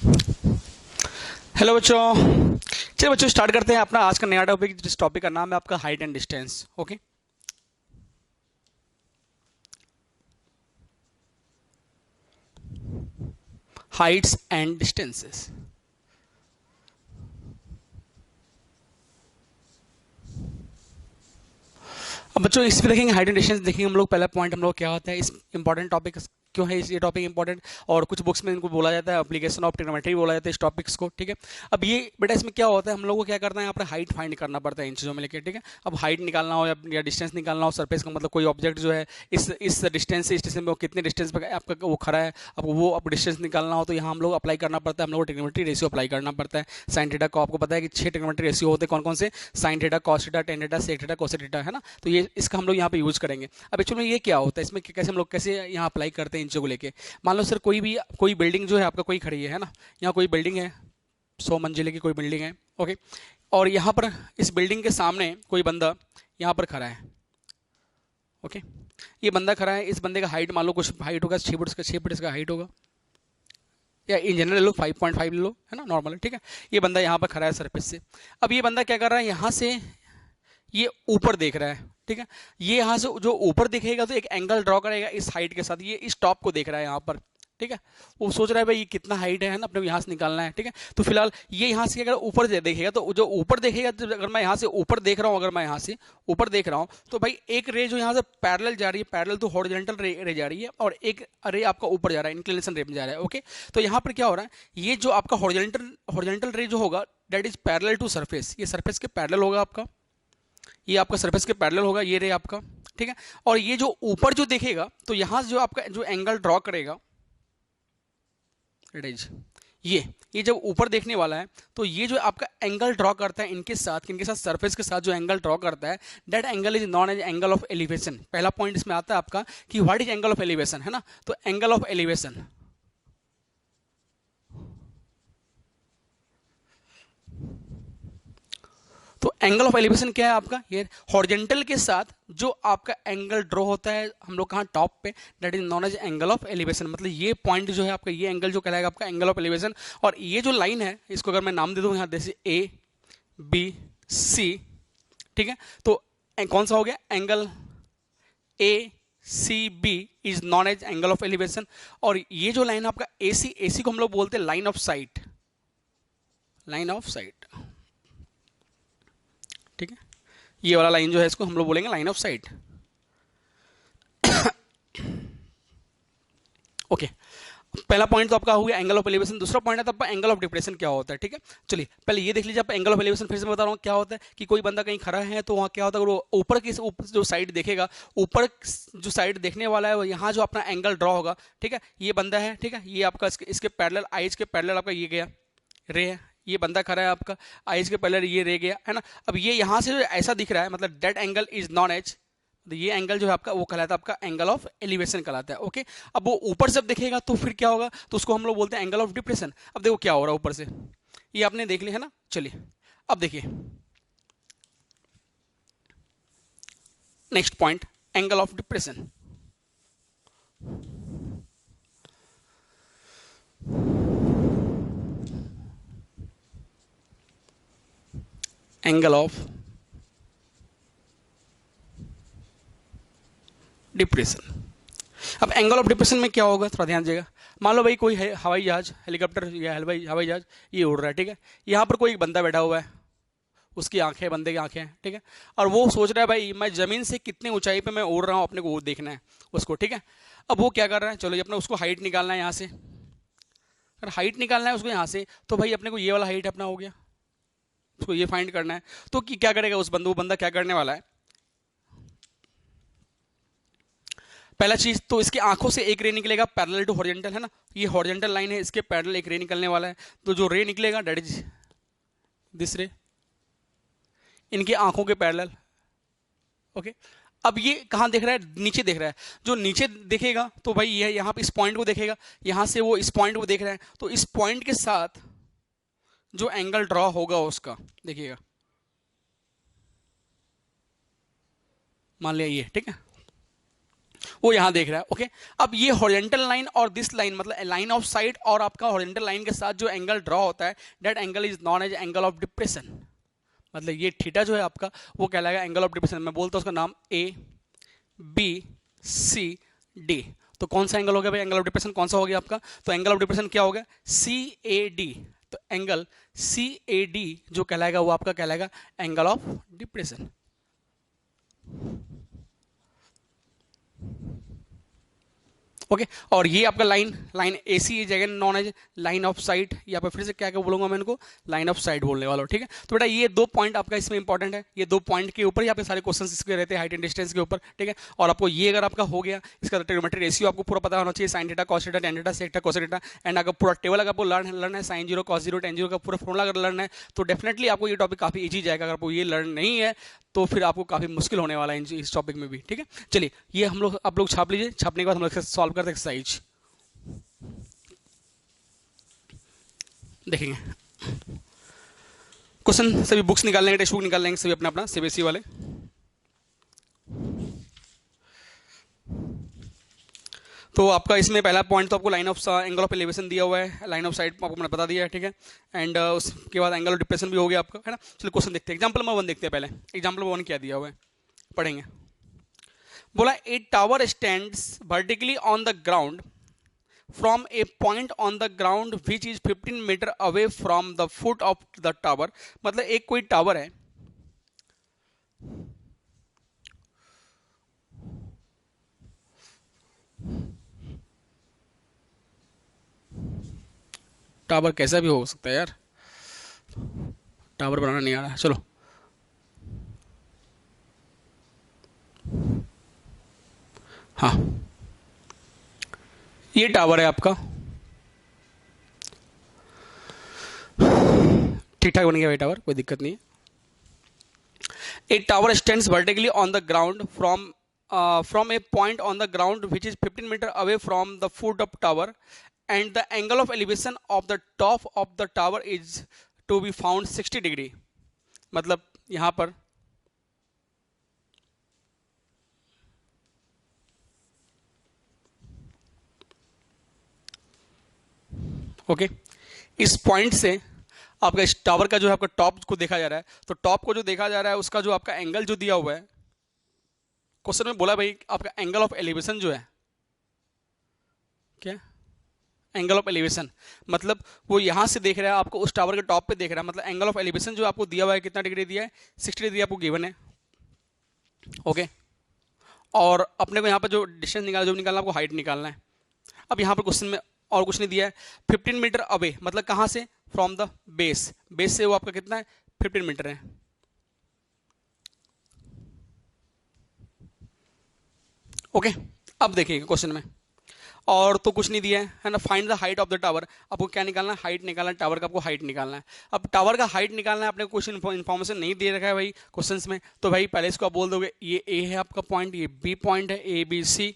Hello बच्चों। चलिए बच्चों स्टार्ट करते हैं अपना आज का नया टॉपिक। जिस टॉपिक का नाम है आपका height and distance. Okay, Heights and distances. अब बच्चों इस पे देखेंगे हाइट एंड डिस्टेंस देखेंगे हम लोग। पहला पॉइंट हम लोग क्या होता है इस इंपॉर्टेंट टॉपिक क्यों है ये टॉपिक इंपॉर्टेंट, और कुछ बुक्स में इनको बोला जाता है एप्लीकेशन ऑफ ट्रिग्नोमेट्री बोला जाता है इस टॉपिक्स को। ठीक है, अब ये बेटा इसमें क्या होता है, हम लोग को क्या करना है यहाँ पर हाइट फाइंड करना पड़ता है इन चीज़ों में लेके। ठीक है, अब हाइट निकालना हो या डिस्टेंस निकालना हो सरफेस का, मतलब कोई ऑब्जेक्ट जो है इस डिस्टेंस से इस डिस्टेंस में वो कितने डिस्टेंस पे आपका वो खड़ा है, अब वो अब डिस्टेंस निकालना हो तो यहाँ हम लोग अप्लाई करना पड़ता है, हम लोग को ट्रिग्नोमेट्री रेशियो अप्लाई करना पड़ता है। साइन थीटा को आपको पता है कि 6 ट्रिग्नोमेट्री रेशियो होते हैं कौन कौन से, sine theta, cos theta, tan theta, sec theta, cosec theta, है ना। तो ये इसका हम लोग यहाँ पे यूज करेंगे। अब एक्चुअली ये क्या होता है इसमें, कैसे हम लोग कैसे यहाँ अप्लाई करते हैं इन चीज़ों को लेके। मान लो सर कोई बिल्डिंग जो है आपका कोई खड़ी है ना, यहाँ कोई बिल्डिंग है, 100 मंजिले की कोई बिल्डिंग है। ओके, और यहाँ पर इस बिल्डिंग के सामने कोई बंदा यहाँ पर खड़ा है। ओके, ये बंदा खड़ा है, इस बंदे का हाइट मान लो कुछ हाइट होगा 6 फुट, 6 फुट इसका हाइट होगा, या इन जनरल ले लो 5.5 ले लो, है ना, नॉर्मल। ठीक है, ये बंदा यहाँ पर खड़ा है सरफेस से। अब ये बंदा क्या कर रहा है, यहाँ से ये ऊपर देख रहा है। ठीक है, ये यहाँ से जो ऊपर दिखेगा तो एक एंगल ड्रॉ करेगा इस हाइट के साथ, ये इस टॉप को देख रहा है यहाँ पर। ठीक है, वो सोच रहा है भाई ये कितना हाइट है ना, अपने को यहाँ से निकालना है। ठीक है, तो फिलहाल ये यहाँ से अगर ऊपर देखेगा तो जो ऊपर देखेगा, तो अगर मैं यहाँ से ऊपर देख रहा हूँ, अगर मैं यहाँ से ऊपर देख रहा हूँ तो भाई एक रे जो यहाँ से पैरेलल जा रही है, पैरेलल टू हॉरिजॉन्टल रे जा रही है, और एक रे आपका ऊपर जा रहा है, इंक्लिनेशन रे में जा रहा है। ओके, तो यहाँ पर क्या हो रहा है, ये जो आपका हॉरिजॉन्टल रे जो होगा that is parallel to surface, ये सरफेस के पैरेलल होगा आपका, ये आपका सरफेस के पैरेलल होगा, ये रे आपका। ठीक है, और ये जो ऊपर जो देखेगा तो यहां से जो आपका जो एंगल ड्रॉ करेगा इट इज ये जब ऊपर देखने वाला है तो ये जो आपका एंगल ड्रॉ करता है इनके साथ सरफेस के साथ जो एंगल ड्रॉ करता है that angle is known as angle of elevation. पहला पॉइंट इसमें आता है आपका कि what is angle of elevation, है ना। तो एंगल ऑफ एलिवेशन, तो एंगल ऑफ एलिवेशन क्या है आपका, ये हॉरिजॉन्टल के साथ जो आपका एंगल ड्रॉ होता है हम लोग कहाँ टॉप पे, that is known as angle of elevation. मतलब ये पॉइंट जो है आपका, ये एंगल जो कहलाएगा आपका एंगल ऑफ एलिवेशन। और ये जो लाइन है इसको अगर मैं नाम दे दूं यहाँ जैसे ए बी सी, ठीक है, तो कौन सा हो गया angle A C B is known as angle of elevation. और ये जो लाइन आपका ए सी को हम लोग बोलते हैं line of site, line of site. ठीक है, ये वाला लाइन जो है इसको हम लोग बोलेंगे लाइन ऑफ साइट। ओके, पहला पॉइंट तो आपका हो गया एंगल ऑफ एलिवेशन। दूसरा पॉइंट है तो आपका एंगल ऑफ डिप्रेशन क्या होता है। ठीक है, चलिए पहले ये देख लीजिए आप एंगल ऑफ एलिवेशन, फिर से बता रहा हूँ क्या होता है कि कोई बंदा कहीं खड़ा है तो वहाँ क्या होता है, वो ऊपर की जो साइड देखेगा, ऊपर जो साइड देखने वाला है वो यहाँ जो अपना एंगल ड्रॉ होगा। ठीक है, ये बंदा है, ठीक है, ये आपका इसके पैरेलल, आइज के पैरेलल आपका ये गया रे है, ये बंदा खड़ा है आपका आइज के पैरेलल, ये रे गया, है ना। अब ये यहाँ से जो ऐसा दिख रहा है मतलब that angle is known as, तो ये एंगल जो है आपका वो कहलाता है आपका एंगल ऑफ एलिवेशन कहलाता है। ओके, अब वो ऊपर से देखेगा तो फिर क्या होगा, तो उसको हम लोग बोलते हैं एंगल ऑफ डिप्रेशन। अब देखो क्या हो रहा है ऊपर से, ये आपने देख लिया है ना। चलिए अब देखिए next point, angle of depression. Angle of depression. अब एंगल ऑफ डिप्रेशन में क्या होगा थोड़ा ध्यान दीजिएगा। मान लो भाई कोई हवाई जहाज, हेलीकॉप्टर या हवाई जहाज ये उड़ रहा है। ठीक है, यहाँ पर कोई एक बंदा बैठा हुआ है, उसकी आंखें, बंदे की आंखें हैं। ठीक है, और वो सोच रहा है भाई मैं जमीन से कितनी ऊंचाई पे मैं उड़ रहा हूँ, अपने को वो देखना है उसको। ठीक है, अब वो क्या कर रहा है, चलो ये अपने उसको हाइट निकालना है यहाँ से। अगर हाइट निकालना है उसको यहाँ से तो भाई अपने को ये वाला हाइट अपना हो गया, उसको ये फाइंड करना है। तो क्या करेगा उस बंदा, वो बंदा क्या करने वाला है, पहला चीज तो इसकी आंखों से एक रे निकलेगा पैरेलल टू हॉरिजॉन्टल, है ना, ये हॉरिजॉन्टल लाइन है, इसके पैरेलल एक रे निकलने वाला है। तो जो रे निकलेगा दैट इज दिस रे, इनकी आंखों के पैरेलल। ओके, अब ये कहां देख रहा है, नीचे देख रहा है। जो नीचे देखेगा तो भाई ये यहां पे इस पॉइंट को देखेगा, यहां से वो इस पॉइंट को देख रहा है, तो इस पॉइंट के साथ जो एंगल ड्रॉ होगा उसका देखिएगा, मान लिया ये, ठीक है, वो यहाँ देख रहा है। ओके, अब ये हॉरिजॉन्टल लाइन और दिस लाइन मतलब लाइन ऑफ साइट और आपका हॉरिजॉन्टल लाइन के साथ जो एंगल ड्रॉ होता है, that angle is known as angle of depression. मतलब ये थीटा जो है आपका वो कहलाएगा एंगल ऑफ डिप्रेशन। मैं बोलता हूँ उसका नाम ए बी सी डी। तो कौन सा एंगल हो गया भाई एंगल ऑफ डिप्रेशन, कौन सा हो गया आपका? तो एंगल ऑफ डिप्रेशन क्या हो गया? सी ए डी। तो एंगल सी ए डी जो कहलाएगा वो आपका कहलाएगा एंगल ऑफ डिप्रेशन। ओके, और ये आपका line A C is again known as line of sight, या पर फिर से क्या क्या बोलूंगा मैं इनको, लाइन ऑफ साइट बोलने वाला हूँ। ठीक है, तो बेटा ये दो पॉइंट आपका इसमें इंपॉर्टेंट है, ये दो पॉइंट के ऊपर ही आपके सारे क्वेश्चन इसके रहते हैं, हाइट एंड डिस्टेंस के ऊपर। ठीक है, और आपको ये अगर आपका हो गया, इसका ट्रिग्नोमेट्री रेशियो आपको पूरा पता होना चाहिए, sine theta cos theta tan theta sec theta cosec theta. And अगर पूरा टेबल अगर आपको लर्न है, sine zero cos zero tan zero का पूरा फॉर्मूला अगर लर्न है, तो डेफिनेटली आपको ये टॉपिक काफी इजी जाएगा। अगर आपको ये लर्न नहीं है तो फिर आपको काफी मुश्किल होने वाला है इस टॉपिक में भी। ठीक है, चलिए ये हम लोग आप लोग छाप लीजिए, छापने के बाद हम लोग सॉल्व करते हैं एक्सरसाइज। देखेंगे क्वेश्चन, सभी बुक्स निकाल लेंगे, टेक्स्ट बुक निकाल लेंगे सभी अपना अपना सीबीएसई वाले। तो आपका इसमें पहला पॉइंट तो आपको line of angle of elevation दिया हुआ है, लाइन ऑफ साइड आपको मैंने बता दिया है। ठीक है, एंड उसके बाद एंगल ऑफ डिप्रेशन भी हो गया आपका, है ना। चलिए क्वेश्चन देखते हैं, एग्जांपल नंबर 1 देखते हैं पहले। एग्जांपल नंबर 1 क्या दिया हुआ है पढ़ेंगे। बोला a tower stands vertically on the ground from a point on the ground which is 15 metre away from the foot of the tower। मतलब एक कोई टावर है, टावर कैसा भी हो सकता है यार, टावर बनाना नहीं आ रहा है, चलो। हाँ, ये टावर है आपका, ठीक ठाक बन गया भाई टावर, कोई दिक्कत नहीं है। A tower stands vertically on the ground from a point on the ground which is 15 meter away from the foot of tower, and the angle of elevation of the top of the tower is to be found 60 degree. मतलब यहां पर okay, इस point से आपका इस tower का जो है आपका टॉप को देखा जा रहा है, तो टॉप को जो देखा जा रहा है उसका जो आपका एंगल जो दिया हुआ है, क्वेश्चन में बोला भाई आपका एंगल ऑफ एलिवेशन जो है, क्या एंगल ऑफ एलिवेशन, मतलब वो यहां से देख रहा है आपको, उस टावर के टॉप पे देख रहा है, मतलब एंगल ऑफ एलिवेशन जो आपको दिया हुआ है कितना डिग्री दिया है, 60 डिग्री आपको गिवन है। ओके, और अपने को यहाँ पर जो डिस्टेंस निकालना, जो निकालना आपको हाइट निकालना है। अब यहाँ पर क्वेश्चन में और कुछ नहीं दिया है, 15 मीटर अवे मतलब कहाँ से, फ्रॉम द बेस, बेस से वो आपका कितना है 15 मीटर है। ओके, अब देखिएगा क्वेश्चन में और तो कुछ नहीं दिया है ना। Find the height of the tower, आपको क्या निकालना है, हाइट निकालना है, टावर का आपको हाइट निकालना है। अब टावर का हाइट निकालना है, आपने कुछ इन्फॉर्मेशन नहीं दे रखा है भाई क्वेश्चंस में, तो भाई पहले इसको आप बोल दोगे ये ए है आपका पॉइंट, ये बी पॉइंट है, ए बी सी,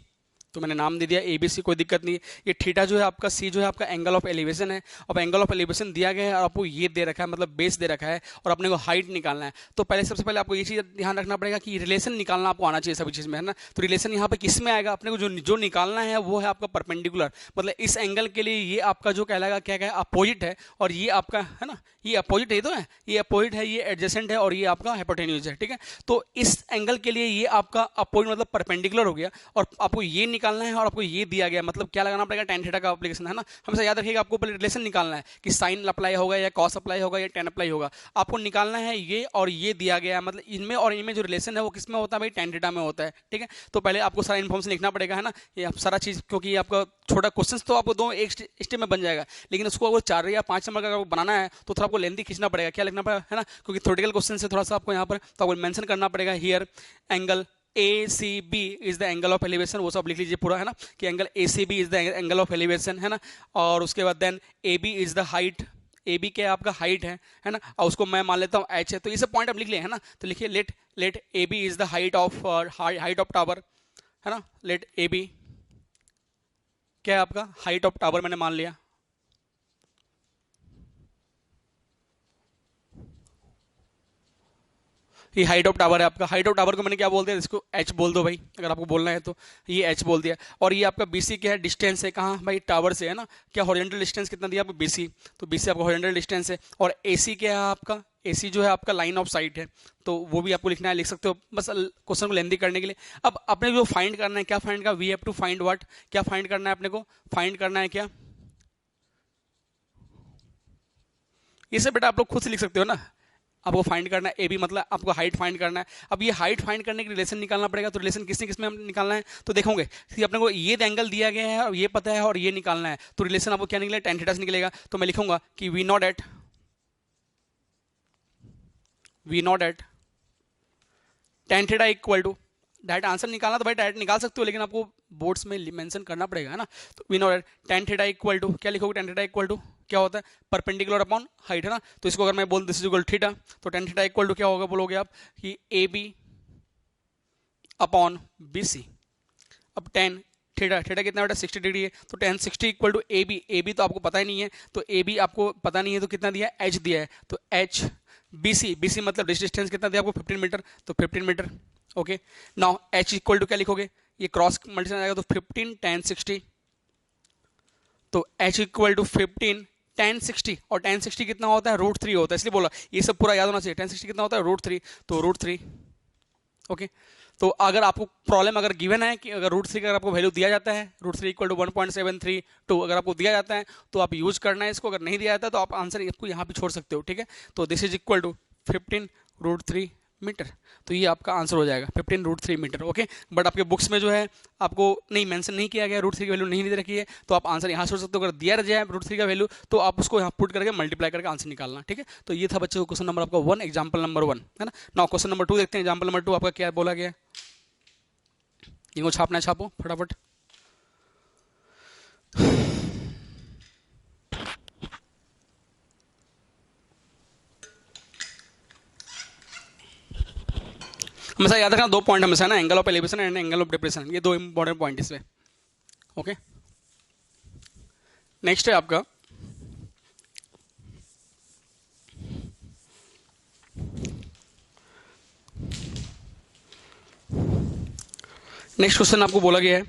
तो मैंने नाम दे दिया ए बी सी, कोई दिक्कत नहीं है। ये थीटा जो है आपका, सी जो है आपका एंगल ऑफ एलिवेशन है। अब एंगल ऑफ एलिवेशन दिया गया है और आपको ये दे रखा है, मतलब बेस दे रखा है, और अपने को हाइट निकालना है। तो पहले सबसे पहले आपको ये चीज़ ध्यान रखना पड़ेगा कि रिलेशन निकालना आपको आना चाहिए सभी चीज़ में, है ना। तो रिलेशन यहाँ पे किस में आएगा, अपने को जो निकालना है वो है आपका परपेंडिकुलर, मतलब इस एंगल के लिए ये आपका जो कहलाएगा क्या है, अपोजिट है, और ये आपका है ना, ये अपोजिट है, तो है ये अपोजिट है, ये एडजेसेंट है, और ये आपका हाइपोटेन्यूज है। ठीक है, तो इस एंगल के लिए ये आपका अपोजिट मतलब परपेंडिकुलर हो गया, और आपको ये निकालना है, और आपको ये दिया गया, मतलब क्या लगाना पड़ेगा, tan थीटा का एप्लीकेशन, है ना। हमेशा याद रखिएगा आपको पहले रिलेशन निकालना है कि साइन अप्लाई होगा या कॉस अप्लाई होगा या tan अप्लाई होगा, आपको निकालना है ये, और ये दिया गया है, मतलब इनमें और इनमें जो रिलेशन है वो किस में होता है भाई, tan थीटा में होता है। ठीक है, तो पहले आपको सारा इन्फॉर्मेशन लिखना पड़ेगा, है ना, ये आप सारा चीज़, क्योंकि आपका छोटा क्वेश्चन तो आपको दो एक स्टेप में बन जाएगा, लेकिन उसको अगर 4 या 5 नंबर का अगर बनाना है तो थोड़ा आपको लेंथी खींचना पड़ेगा, क्या लिखना पड़ेगा, है ना, क्योंकि थ्योरेटिकल क्वेश्चन से थोड़ा सा आपको यहाँ पर तो आपको मेंशन करना पड़ेगा here angle ACB is the angle of elevation, वो सब लिख लीजिए पूरा, है ना, कि angle ACB is the angle of elevation, है ना। और उसके बाद then AB is the height, AB क्या आपका हाइट है ना, और उसको मैं मान लेता हूँ H है, तो ये सब पॉइंट आप लिख लें, है ना। तो लिखिए let AB is the height of tower, है ना, लेट AB क्या है आपका हाइट ऑफ टावर, मैंने मान लिया। ये हाइट ऑफ टावर है आपका। हाइट ऑफ टावर को मैंने क्या बोल दिया, इसको एच बोल दो भाई, अगर आपको बोलना है तो ये एच बोल दिया। और ये आपका बीसी क्या है, डिस्टेंस है, कहाँ भाई, टावर से है ना। क्या हॉरिजॉन्टल डिस्टेंस कितना दिया आपको, बीसी, तो बीसी आपका हॉरिजॉन्टल डिस्टेंस है। और एसी क्या है आपका, एसी जो है आपका लाइन ऑफ साइट है, तो वो भी आपको लिखना है, लिख सकते हो बस क्वेश्चन को लेंदी करने के लिए। अब अपने जो फाइंड करना है, क्या फाइंड का, we have to find what, क्या फाइंड करना है अपने को, फाइंड करना है क्या, ये सब बेटा आप लोग खुद से लिख सकते हो ना। आपको फाइंड करना है ए बी, मतलब आपको हाइट फाइंड करना है। अब ये हाइट फाइंड करने के रिलेशन निकालना पड़ेगा, तो रिलेशन किसने किसमें निकालना है, तो देखोगे कि अपने को ये एंगल दिया गया है और ये पता है और ये निकालना है, तो रिलेशन आपको क्या निकलेगा, tan थीटा से निकलेगा। तो मैं लिखूंगा कि we know that tan theta equal to, direct answer निकालना तो भाई डायरेक्ट निकाल सकते हो, लेकिन आपको बोर्ड्स में मेंशन करना पड़ेगा, है ना। तो we know that tan theta equal to, क्या लिखोगे, tan थीटा इक्वल टू क्या होता है, परपेंडिकुलर अपॉन हाइट, है ना। तो इसको अगर मैं बोल दिस इज इक्वल थीटा, तो tan थीटा इक्वल टू क्या होगा, बोलोगे आप कि A B upon B C. अब tan थीटा, थीटा कितना बेटा 60 डिग्री है, तो tan 60 equal to A B, A B तो आपको पता ही नहीं है, तो ए बी आपको पता नहीं है, तो कितना दिया है, एच दिया है, तो H B C, B C मतलब डिस्टेंस कितना दिया आपको 15 मीटर, तो 15 metre. Okay, now H equal to क्या लिखोगे, ये क्रॉस मल्टीप्लाई आएगा, तो 15 tan 60, तो h इक्वल टू 15 tan 60, और tan 60 कितना होता है, √3 होता है, इसलिए बोला ये सब पूरा याद होना चाहिए। tan 60 कितना होता है, √3, तो √3। ओके, तो अगर आपको प्रॉब्लम अगर गिवन है कि अगर √3 का अगर आपको वैल्यू दिया जाता है, √3 इक्वल टू 1.732 अगर आपको दिया जाता है तो आप यूज करना है इसको, अगर नहीं दिया जाता है तो आप आंसर आपको यहाँ पे छोड़ सकते हो, ठीक है। तो this is equal to 15 √3 metre, तो ये आपका आंसर हो जाएगा 15 √3 मीटर। ओके, बट आपके बुक्स में जो है आपको नहीं मेंशन नहीं किया गया, √3 की वैल्यू नहीं दे रखी है, तो आप आंसर यहाँ छोड़ सकते हो। अगर दिया जाए √3 का वैल्यू तो आप उसको यहाँ पुट करके मल्टीप्लाई करके आंसर निकालना, ठीक है। तो ये था बच्चों क्वेश्चन नंबर आपका 1, एग्जाम्पल नंबर 1, है ना। नाउ क्वेश्चन नंबर 2 देखते हैं। एग्जाम्पल नंबर 2 आपका क्या बोला गया, इनको छापना है, छापो फटाफट। हमेशा याद रखना 2 पॉइंट हमेशा ना, angle of elevation and angle of depression, ये 2 इंपॉर्टेंट पॉइंट इसमें। ओके, नेक्स्ट है आपका नेक्स्ट क्वेश्चन आपको बोला गया है,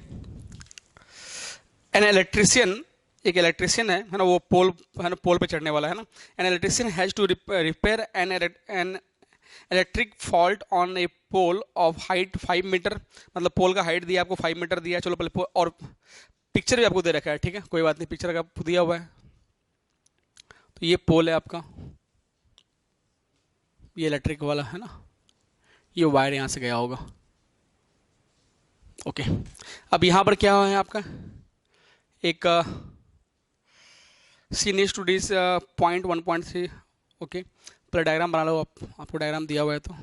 एन इलेक्ट्रिशियन, एक इलेक्ट्रिशियन है ना, वो पोल है ना, पोल पे चढ़ने वाला है ना। An electrician has to repair an electric fault on a pole of height 5 metre, मतलब पोल का हाइट दिया आपको 5 मीटर दिया है। चलो पहले और पिक्चर भी आपको दे रखा है, ठीक है, कोई बात नहीं, पिक्चर का दिया हुआ है। तो ये पोल है आपका, ये इलेक्ट्रिक वाला है ना, ये वायर यहाँ से गया होगा। ओके, अब यहाँ पर क्या है आपका, एक C needs to these point 1.3। Okay, पहले डायग्राम बना लो आप, आपको डायग्राम दिया हुआ है तो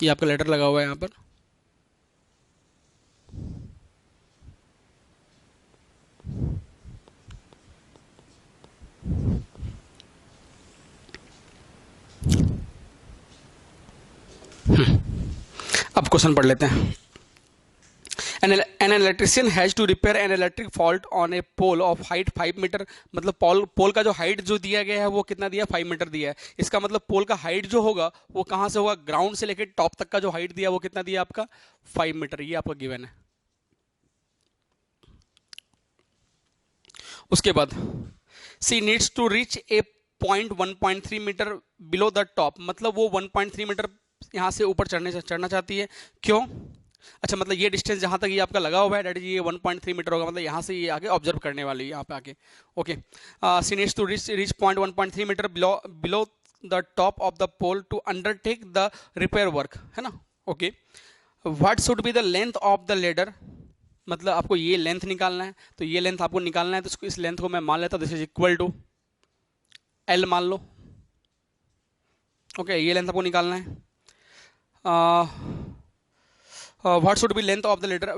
ये आपका लेटर लगा हुआ है यहाँ पर। अब क्वेश्चन पढ़ लेते हैं। An electrician has to repair an electric fault on a pole of height 5 metre, मतलब पोल का जो हाइट जो दिया गया है वो कितना दिया, 5 मीटर दिया है। इसका मतलब पोल का हाइट जो होगा वो कहाँ से होगा, ग्राउंड से लेकर टॉप तक का जो हाइट दिया वो कितना दिया आपका, 5 मीटर, ये आपका गिवन है। उसके बाद C needs to reach a point 1.3 metre below the top, मतलब वो 1.3 मीटर यहाँ से ऊपर चढ़ना चाहती है। क्यों, अच्छा, मतलब ये डिस्टेंस जहाँ तक ये आपका लगा हुआ है डैट ये 1.3 मीटर होगा, मतलब यहाँ से ये आगे ऑब्जर्व करने वाली है यहाँ पे आके। Okay, she needs to reach point 1.3 metre below the top of the pole to undertake the repair work, है ना। Okay, what should be the length of the ladder, मतलब आपको ये लेंथ निकालना है, तो ये लेंथ आपको निकालना है, तो इस लेंथ को मैं मान लेता हूँ, this is equal to L मान लो। ओके, ये लेंथ आपको निकालना है। What should be length of the ladder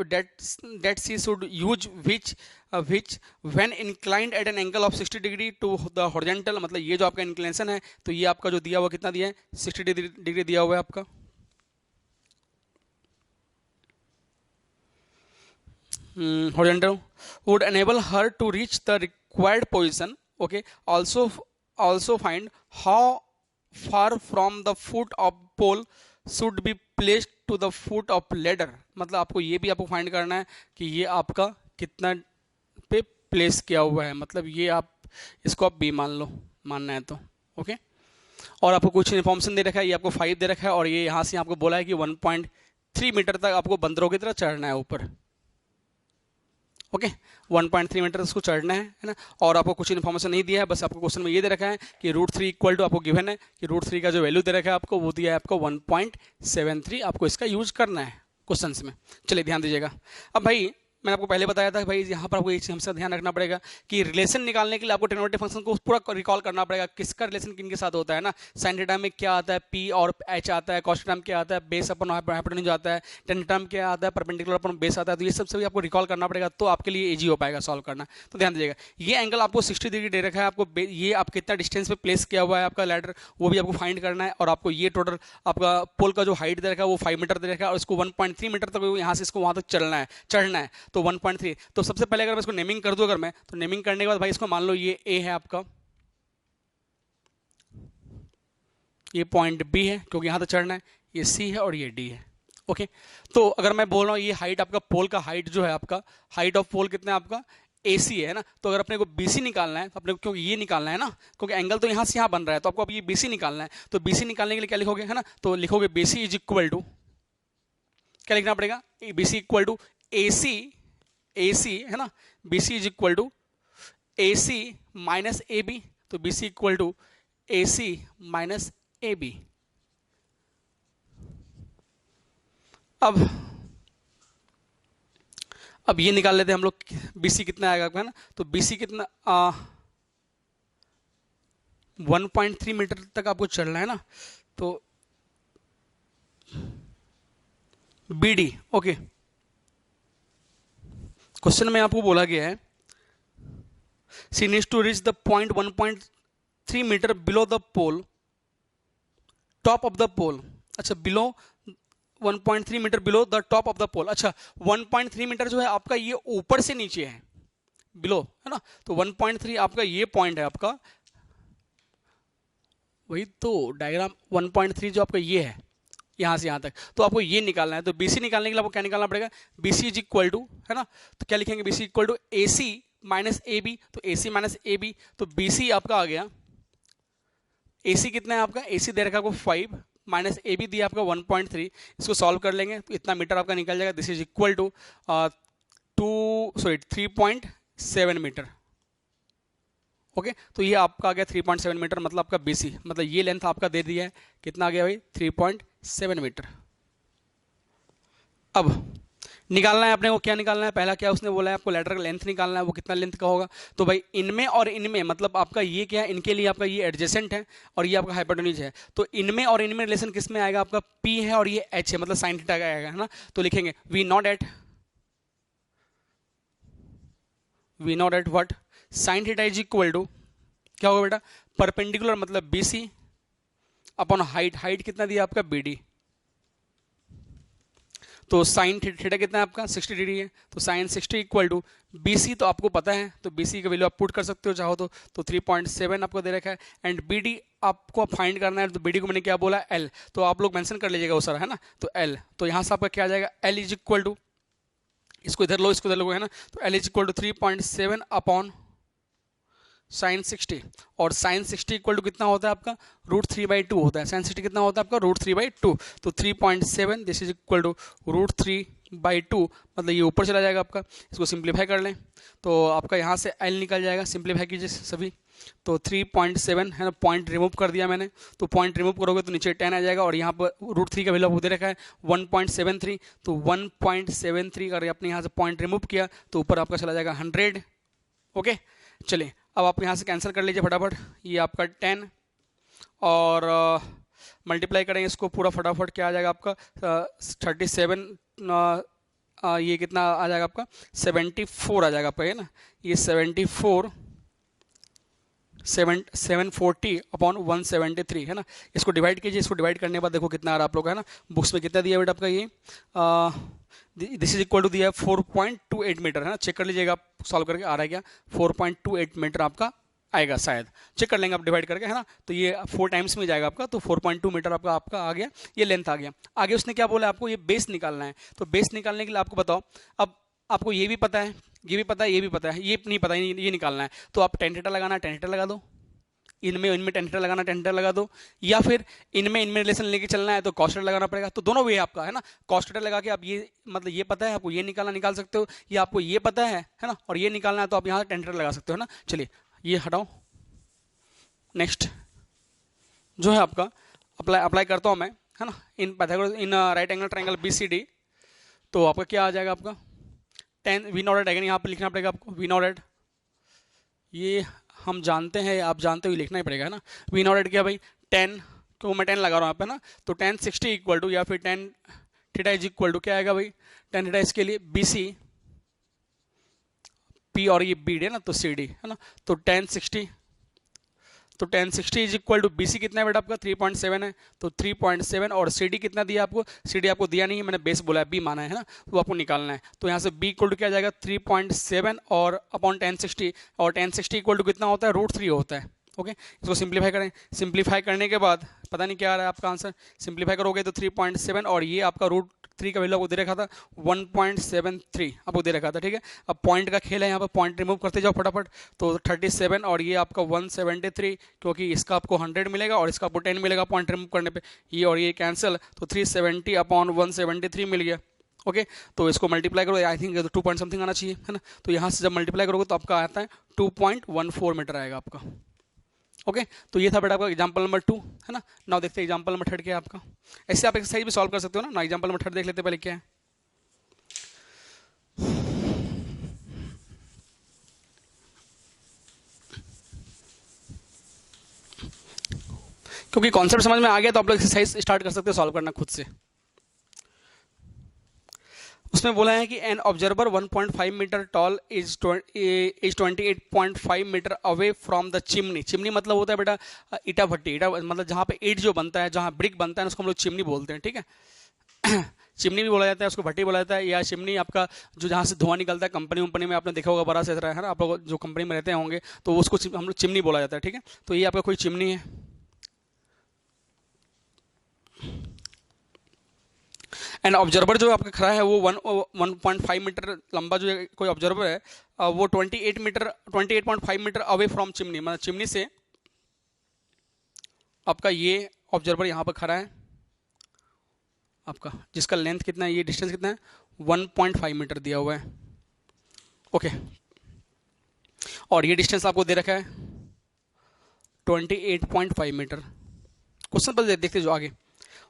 that she should use which when inclined at an angle of 60 degree to the horizontal, मतलब ये जो आपका इंक्लिनेशन है, तो ये आपका जो दिया हुआ कितना दिया है, 60 डिग्री दिया हुआ है आपका। Horizontal would enable her to reach the required position. Okay, also also find how far from the foot of pole should be placed to the foot of ladder. मतलब आपको ये भी आपको फाइंड करना है कि ये आपका कितना पे प्लेस किया हुआ है, मतलब ये आप इसको आप बी मान लो, मानना है तो ओके। और आपको कुछ इन्फॉर्मेशन दे रखा है, ये आपको 5 दे रखा है और ये यहाँ से आपको बोला है कि 1.3 मीटर तक आपको बंदरों की तरह चढ़ना है ऊपर, ओके 1.3 मीटर उसको चढ़ना है ना। और आपको कुछ इन्फॉर्मेशन नहीं दिया है, बस आपको क्वेश्चन में ये दे रखा है कि √3 इक्वल टू आपको गिवन है कि √3 का जो वैल्यू दे रखा है आपको वो दिया है आपको 1.73, आपको इसका यूज करना है क्वेश्चन में। चलिए ध्यान दीजिएगा। अब भाई मैंने आपको पहले बताया था भाई यहाँ पर आपको एक चीज हमसे ध्यान रखना पड़ेगा कि रिलेशन निकालने के लिए आपको ट्रिग्नोमेट्रिक फंक्शन को पूरा रिकॉल करना पड़ेगा, किसका रिलेशन किन के साथ होता है ना। साइन थीटा में क्या आता है, पी और एच आता है, कॉस थीटा में क्या आता है, बेस अपन हाइपोटेन्यूज आता है, टेन थीटा में क्या आता है, परपेंडिकुलर अपन बेस आता है। तो ये सब सभी आपको रिकॉल करना पड़ेगा, तो आपके लिए इजी हो पाएगा सॉल्व करना। तो ध्यान दीजिएगा, ये एंगल आपको 60 डिग्री दे रखा है, आपको ये आप कितना डिस्टेंस पे प्लेस किया हुआ है आपका लैडर वो भी आपको फाइंड करना है। और आपको ये टोटल आपका पोल का जो हाइट दे रखा है वो 5 मीटर दे रखा है और इसको 1.3 मीटर तक यहाँ से इसको वहाँ तक चढ़ना है तो 1.3। तो सबसे पहले अगर मैं इसको नेमिंग कर दूं, अगर मैं तो नेमिंग करने के बाद भाई इसको मान लो ये ए है आपका, ये पॉइंट बी है क्योंकि यहां तक चढ़ना है, ये सी है और ये डी है ओके। तो अगर मैं बोल रहा हूं ये हाइट आपका पोल का हाइट जो है आपका हाइट ऑफ पोल कितना है आपका AC है ना। तो अगर अपने को BC निकालना है तो अपने को क्योंकि ये निकालना है ना, क्योंकि एंगल तो यहां से यहां बन रहा है तो आपको अब ये BC निकालना है। तो BC निकालने के लिए क्या लिखोगे है ना, तो लिखोगे BC इज इक्वल टू क्या लिखना पड़ेगा, BC इक्वल टू AC है ना, BC is equal to AC minus AB। तो BC equal to AC minus AB। अब ये निकाल लेते हैं हम लोग, BC कितना आएगा आपका है ना। तो BC कितना 1.3 मीटर तक आपको चलना है ना। तो BD ओके। क्वेश्चन में आपको बोला गया है C needs to reach the point 1.3 metre below the pole top of the pole. अच्छा below 1.3 metre below the top of the pole. अच्छा 1.3 मीटर जो है आपका ये ऊपर से नीचे है, बिलो है ना। तो 1.3 आपका ये पॉइंट है आपका, वही तो डायग्राम 1.3 जो आपका ये है यहाँ से यहाँ तक। तो आपको ये निकालना है। तो BC निकालने के लिए आपको क्या निकालना पड़ेगा, BC इज इक्वल टू है ना। तो क्या लिखेंगे, BC equal to AC minus AB। तो AC माइनस AB, तो BC आपका आ गया, AC कितना है आपका, AC दे रखा आपको 5 माइनस AB दिया आपका 1.3। इसको सॉल्व कर लेंगे तो इतना मीटर आपका निकल जाएगा। This is equal to 3.7 metre okay. तो ये आपका आ गया 3.7 मीटर, मतलब आपका BC, मतलब ये लेंथ आपका दे दिया है कितना आ गया भाई 3.7 मीटर। अब निकालना है अपने को, क्या निकालना है, पहला क्या उसने बोला है आपको लेटरल लेंथ निकालना है, वो कितना लेंथ का होगा। तो भाई इनमें और इनमें मतलब आपका ये क्या है, इनके लिए आपका ये एडजेसेंट है और ये आपका हाइपोटेन्यूज है। तो इनमें और इनमें रिलेशन किस में आएगा आपका, P है और ये H है, मतलब साइन थीटा का आएगा है ना। तो लिखेंगे we know that what sine theta is equal to क्या होगा बेटा, परपेंडिकुलर मतलब BC अपॉन हाइट कितना दिया आपका BD। तो साइन थीटा कितना है आपका 60 डिग्री है। तो साइन 60 इक्वल टू BC तो आपको पता है, तो BC का वैल्यू आप पुट कर सकते हो चाहो तो 3.7 आपको दे रखा है। एंड BD आपको फाइंड करना है। तो BD को मैंने क्या बोला L, तो आप लोग मेंशन कर लीजिएगा वो सारा है ना। तो L, तो यहाँ से आपका क्या आ जाएगा, L इज इक्वल टू, इसको इधर लो इसको इधर लो है ना। तो L is equal to 3.7 upon sine 60। और साइन 60 इक्वल टू कितना होता है आपका √3/2 होता है। साइन 60 कितना होता है आपका √3/2। तो 3.7 दिस इज इक्वल टू √3/2, मतलब ये ऊपर चला जाएगा आपका। इसको सिंप्लीफाई कर लें तो आपका यहाँ से L निकल जाएगा, सिंप्लीफाई कीजिए सभी। तो 3.7 है ना, पॉइंट रिमूव कर दिया मैंने। तो पॉइंट रिमूव करोगे तो नीचे 10 आ जाएगा और यहाँ पर √3 का वैल्यू दे रखा है 1.73। तो 1.73 अगर आपने यहाँ से पॉइंट रिमूव किया तो ऊपर आपका चला जाएगा 100 ओके। चलिए अब आप यहाँ से कैंसिल कर लीजिए फटाफट, ये आपका 10 और मल्टीप्लाई करेंगे इसको पूरा फटाफट, क्या आ जाएगा आपका 37 ये कितना आ जाएगा आपका 74 आ जाएगा आपका है ना। ये 740 अपॉन 173 है ना। इसको डिवाइड कीजिए, इसको डिवाइड करने के बाद देखो कितना आ रहा है आप लोग है ना। बुक्स में कितना दिया बेटा आपका ये दिस इज इक्वल टू दिया है 4.28 मीटर है ना। चेक कर लीजिएगा आप सॉल्व करके आ रहा है क्या 4.28 मीटर आपका आएगा शायद, चेक कर लेंगे आप डिवाइड करके, है ना। तो ये 4 टाइम्स में जाएगा आपका, तो 4.2 मीटर आपका आ गया, ये लेंथ आ गया। आगे उसने क्या बोला आपको, ये बेस निकालना है। तो बेस निकालने के लिए आपको बताओ, अब आपको ये भी पता है, ये भी पता है, ये भी पता है, ये नहीं पता, ये निकालना है। तो आप टेन थीटा लगाना है, टेन थीटा लगा दो, इनमें टेन थीटा लगाना, टेन थीटा लगा दो, या फिर इनमें रिलेशन लेके चलना है तो कॉस थीटा लगाना पड़ेगा। तो दोनों वे है आपका, है ना। कॉस थीटा लगा के आप ये मतलब ये पता है आपको, ये निकालना निकाल सकते हो, या आपको ये पता है ना, और ये निकालना है तो आप यहाँ टेन थीटा लगा सकते हो, है ना। चलिए ये हटाओ, नेक्स्ट जो है आपका अप्लाई करता हूँ मैं, है ना। In Pythagoras in right angle triangle BCD, तो आपका क्या आ जाएगा आपका 10 वी नॉट एट, अगेन यहाँ पे लिखना पड़ेगा आपको वी नॉट एट, ये हम जानते हैं, आप जानते हुए लिखना ही पड़ेगा, है ना। वी नॉट एट क्या भाई 10, तो मैं 10 लगा रहा हूँ यहाँ पे ना, तो 1060 इक्वल टू, या फिर 10 थीटा इज इक्वल टू क्या आएगा भाई 10 थीटा, इसके लिए BC P और ये BD है ना, तो CD है ना। तो 1060, तो 1060 इज इक्वल टू BC कितना है बेटा आपका 3.7 है, तो 3.7, और CD कितना दिया आपको, CD आपको दिया नहीं है, मैंने बेस बोला है, B माना है ना, तो आपको निकालना है। तो यहाँ से B इक्वल टू क्या जाएगा 3.7 और अपॉन 1060, और 1060 इक्वल टू कितना होता है √3 होता है। ओके, इसको सिंप्लीफाई करें, सिंप्लीफाई करने के बाद पता नहीं क्या आ रहा है आपका आंसर, सिंप्लीफाई करोगे तो 3.7, और ये आपका √3 का वैल्यू आपको दे रखा था 1.73 आपको दे रखा था, ठीक है। अब पॉइंट का खेल है, यहाँ पर पॉइंट रिमूव करते जाओ फटाफट, तो 37 और ये आपका 173, क्योंकि इसका आपको 100 मिलेगा और इसका आपको 10 मिलेगा पॉइंट रिमूव करने पे, ये और ये कैंसिल, तो 370 अपॉन 173 मिल गया। ओके, तो इसको मल्टीप्लाई करो, आई थिंक 2 पॉइंट समथिंग आना चाहिए, है ना। तो यहाँ से जब मल्टीप्लाई करोगे तो आपका आता है 2.14 मीटर आएगा आपका। ओके, तो ये था बेटा आपका एग्जांपल नंबर 2, है ना। नाउ देखते हैं एग्जांपल नंबर 3 क्या है आपका। ऐसे आप एक्सरसाइज भी सॉल्व कर सकते हो ना। एग्जांपल नंबर 3 देख लेते हैं पहले क्या है। क्योंकि कॉन्सेप्ट समझ में आ गया तो आप लोग एक्सरसाइज स्टार्ट कर सकते हो सॉल्व करना खुद से। उसमें बोला है कि an observer 1.5 metre tall is 28.5 metre away from the chimney. Chimney मतलब होता है बेटा ईटा भट्टी, ईटा मतलब जहाँ पे ईट जो बनता है, जहाँ ब्रिक बनता है उसको हम लोग चिमनी बोलते हैं, ठीक है। चिमनी भी बोला जाता है, उसको भट्टी बोला जाता है, या चिमनी आपका जो जहाँ से धुआं निकलता है, कंपनी में आपने देखा होगा बड़ा सा है ना, आप लोग जो कंपनी में रहते होंगे तो उसको हम लोग चिमनी बोला जाता है, ठीक है। तो ये आपका कोई चिमनी है, एंड ऑब्जर्वर जो आपका खड़ा है वो 1.5 मीटर लंबा जो कोई ऑब्जर्वर है वो 28.5 मीटर अवे फ्रॉम चिमनी, मतलब चिमनी से आपका ये ऑब्जर्वर यहाँ पर खड़ा है आपका, जिसका लेंथ कितना है, ये डिस्टेंस कितना है 1.5 मीटर दिया हुआ है। ओके, और ये डिस्टेंस आपको दे रखा है 28.5 मीटर। क्वेश्चन पर देखते जो आगे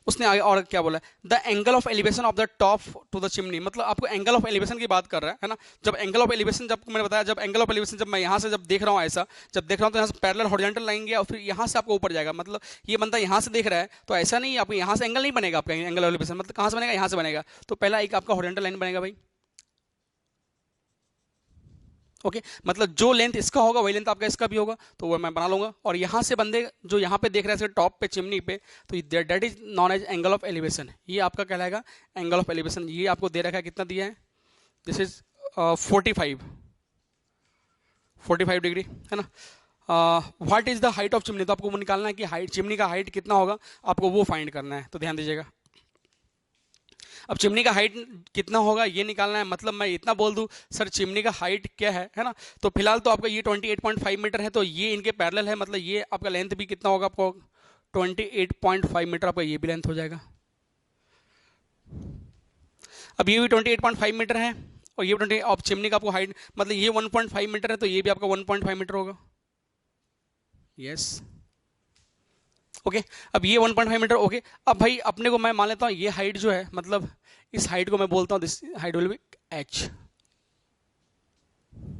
उसने आगे और क्या बोला है, the angle of elevation of the top to the chimney, मतलब आपको एंगल ऑफ एलिवेशन की बात कर रहा है ना। जब एंगल ऑफ एलिवेशन, जब मैंने बताया, जब एंगल ऑफ एलिवेशन जब मैं यहाँ से जब देख रहा हूँ ऐसा, जब देख रहा हूँ तो यहाँ से पैरेलल हॉरिजॉन्टल लाइन गया और फिर यहाँ से आपको ऊपर जाएगा, मतलब ये बंदा यहाँ से देख रहा है तो ऐसा नहीं आपको यहाँ से एंगल नहीं बनेगा आपका, एंगल ऑफ एलिवेशन मतलब कहाँ से बनेगा, यहाँ से बनेगा। तो पहला एक आपका हॉरिजॉन्टल लाइन बनेगा भाई, ओके, मतलब जो लेंथ इसका होगा वही लेंथ आपका इसका भी होगा, तो वो मैं बना लूंगा। और यहाँ से बंदे जो यहाँ पे देख रहे हैं टॉप पे चिमनी पे, तो that is known as angle of elevation, ये आपका कहलाएगा एंगल ऑफ एलिवेशन। ये आपको दे रखा है, कितना दिया है, दिस इज 45 डिग्री, है ना। What is the height of chimney, तो आपको वो निकालना है कि हाइट चिमनी का हाइट कितना होगा, आपको वो फाइंड करना है, तो ध्यान दीजिएगा। अब चिमनी का हाइट कितना होगा ये निकालना है, मतलब मैं इतना बोल दूं सर चिमनी का हाइट क्या है ना। तो फिलहाल तो आपका ये 28.5 मीटर है, तो ये इनके पैरेलल है, मतलब ये आपका लेंथ भी कितना होगा आपको 28.5 मीटर, आपका ये भी लेंथ हो जाएगा। अब ये भी 28.5 मीटर है और ये 20 अब चिमनी का आपको हाइट मतलब ये 1.5 मीटर है, तो ये भी आपका 1.5 मीटर होगा। यस, ओके, अब ये 1.5 मीटर, ओके। अब भाई अपने को मैं मान लेता हूँ ये हाइट जो है, मतलब इस हाइट को मैं बोलता हूँ this height will be h।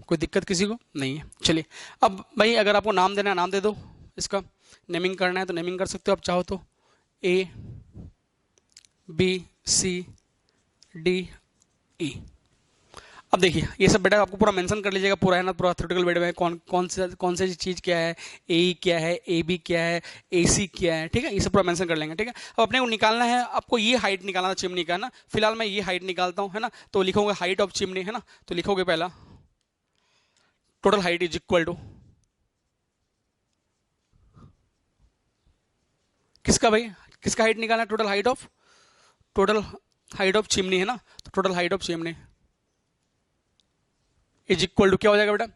कोई दिक्कत किसी को नहीं है। चलिए अब भाई अगर आपको नाम देना है नाम दे दो, इसका नेमिंग करना है तो नेमिंग कर सकते हो आप चाहो तो, A B C D E। अब देखिए ये सब बेटा आपको पूरा मेंशन कर लीजिएगा, पूरा है ना, पूरा थ्योरेटिकल बेटा में कौन सी चीज़ क्या है, ए क्या है, ए बी क्या है, ए सी क्या है, ठीक है, ये सब पूरा मेंशन कर लेंगे, ठीक है। अब अपने को निकालना है, आपको ये हाइट निकालना चिमनी का ना, फिलहाल मैं ये हाइट निकालता हूँ, है ना। तो लिखोगे हाइट ऑफ चिमनी, है ना, तो लिखोगे पहला total height is equal to किसका भाई, किसका हाइट निकालना है, टोटल हाइट ऑफ चिमनी है ना, तो total height of chimney is equal to क्या हो जाएगा बेटा,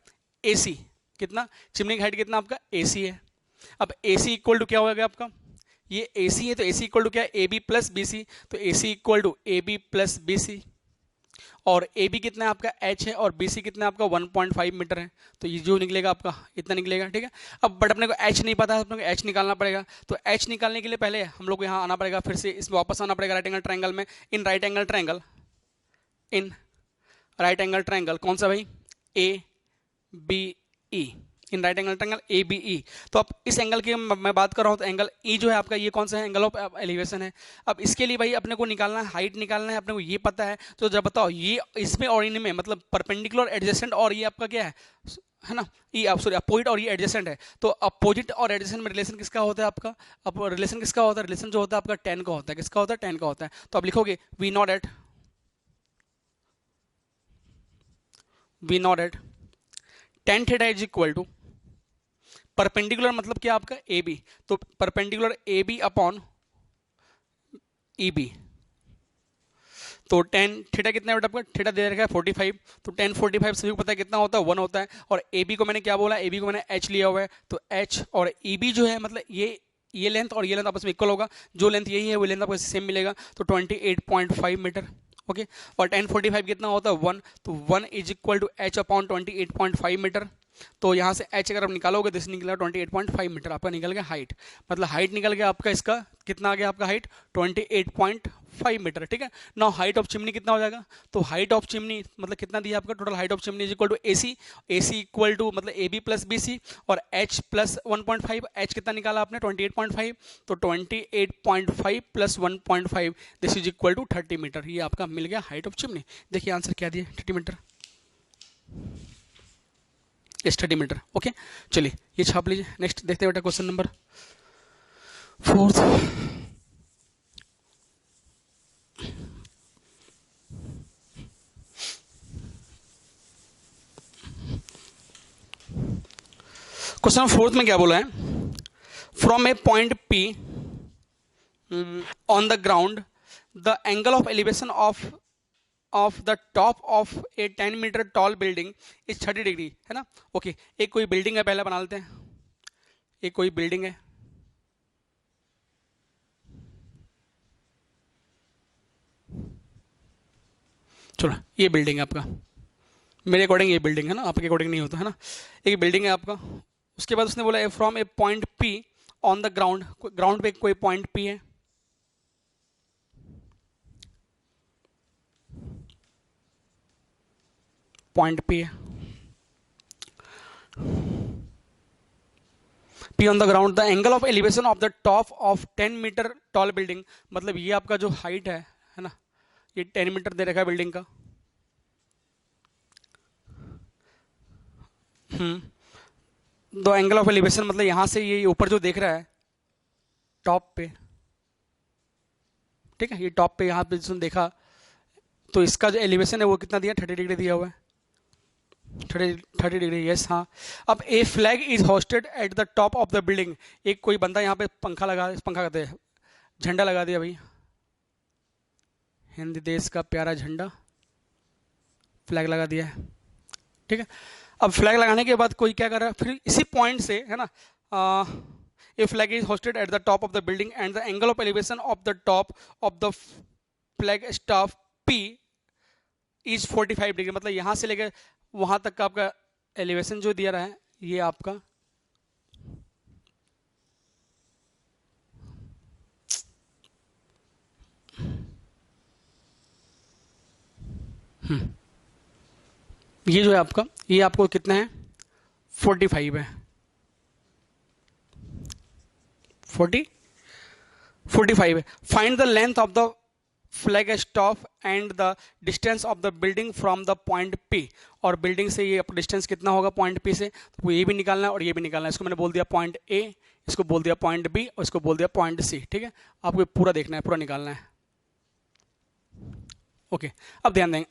AC कितना, चिमनी की हाइट कितना आपका AC है। अब AC इक्वल टू क्या हो गया आपका, ये AC है तो AC इक्वल टू क्या है, AB प्लस BC, तो AC equal to AB plus BC, और AB कितना है आपका H है, और BC कितना है आपका 1.5 मीटर है, तो ये जो निकलेगा आपका इतना निकलेगा, ठीक है। अब बट अपने को H नहीं पता है, अपने को H निकालना पड़ेगा, तो H निकालने के लिए पहले हम लोग को यहाँ आना पड़ेगा, फिर से इसमें वापस आना पड़ेगा राइट एंगल ट्रायंगल में, इन राइट एंगल ट्रायंगल कौन सा भाई, ABE, इन राइट एंगल ट्रायंगल ABE। तो अब इस एंगल की मैं बात कर रहा हूँ, तो एंगल E जो है आपका, ये कौन सा है, एंगल ऑफ एलिवेशन है। अब इसके लिए भाई अपने को निकालना है, हाइट निकालना है, अपने को ये पता है, तो जब बताओ ये इसमें और इनमें मतलब परपेंडिकुलर एडजेसेंट, और ये आपका क्या है ना, ये सॉरी अपोजिट और ये एडजेसेंट है, तो अपोजिट और एडजेसेंट में रिलेशन किसका होता है आपका, अब रिलेशन किसका होता है, रिलेशन जो होता है आपका tan का होता है, किसका होता है, tan का होता है। तो आप लिखोगे we know that tan theta is equal to perpendicular, मतलब क्या आपका AB, तो परपेंडिकुलर AB अपॉन EB, तो tan थीटा कितना है बेटा आपका, थीटा दे रखा है 45, तो tan 45 सभी को पता है कितना होता है, 1 होता है, और AB को मैंने क्या बोला, AB को मैंने H लिया हुआ है, तो H और EB जो है मतलब ये लेंथ और ये लेंथ आपस में इक्वल होगा, जो लेंथ यही है वो लेंथ आपको सेम मिलेगा, तो 28.5 मीटर, ओके। और tan 45 कितना होता है 1, तो 1 is equal to H upon 28.5 metre, तो यहाँ से H अगर आप निकालोगे तो इससे निकलेगा 28.5 मीटर, आपका निकल गया हाइट, मतलब हाइट निकल गया आपका, इसका कितना आ गया आपका हाइट 28.5 मीटर, ठीक है। नाउ हाइट ऑफ चिमनी कितना हो जाएगा, तो हाइट ऑफ चिमनी मतलब कितना दिया आपका, total height of chimney is equal to AC equal to मतलब AB प्लस BC और H प्लस 1.5, H कितना निकाला आपने 28.5, तो 28.5 plus 1.5 this is equal to 30 metre, ये आपका मिल गया हाइट ऑफ चिमनी। देखिए आंसर क्या दिया, 30 मीटर, 30 मीटर, ओके। चलिए ये छाप लीजिए, नेक्स्ट देखते हैं बेटा क्वेश्चन नंबर 4। क्वेश्चन 4 में क्या बोला है, from a point P on the ground the angle of elevation of the top of a 10 metre tall building is 30 degree, है ना, ओके। एक कोई बिल्डिंग है, पहले बना लेते हैं, एक कोई बिल्डिंग है, चलो ये बिल्डिंग है आपका, मेरे अकॉर्डिंग ये बिल्डिंग है ना, आपके अकॉर्डिंग नहीं होता है ना, एक बिल्डिंग है आपका। उसके बाद उसने बोला from a point P on the ground, ground पे कोई पॉइंट P है, पॉइंट P है, P on the ground the angle of elevation of the top of 10 metre tall building, मतलब ये आपका जो हाइट है ना, ये 10 मीटर दे रखा है बिल्डिंग का, द एंगल ऑफ एलिवेशन मतलब यहां से ये ऊपर जो देख रहा है टॉप पे, ठीक है, ये टॉप पे यहाँ पे जिसने देखा, तो इसका जो एलिवेशन है वो कितना दिया, 30 डिग्री दिया हुआ है, 30 डिग्री, यस हाँ। अब a flag is hosted at the top of the building, एक कोई बंदा यहाँ पे पंखा कहते हैं, झंडा लगा दिया भाई, हिंद देश का प्यारा झंडा, फ्लैग लगा दिया है, ठीक है। अब फ्लैग लगाने के बाद कोई क्या कर रहा है, फिर इसी पॉइंट से है ना, a flag is hosted at the top of the building and the angle of elevation of the top of the flag staff P is 45 degree, मतलब यहाँ से लेकर वहां तक का आपका एलिवेशन जो दिया रहा है ये आपका ये जो है आपका, ये आपको कितना है 45 है, 45 है। Find the length of the flag staff and the distance of the building from the point P, और बिल्डिंग से ये डिस्टेंस कितना होगा पॉइंट P से, तो ये भी निकालना है और ये भी निकालना है। इसको मैंने बोल दिया पॉइंट A, इसको बोल दिया पॉइंट B और इसको बोल दिया पॉइंट C, ठीक है। आपको पूरा देखना है, पूरा निकालना है, ओके। अब ध्यान देंगे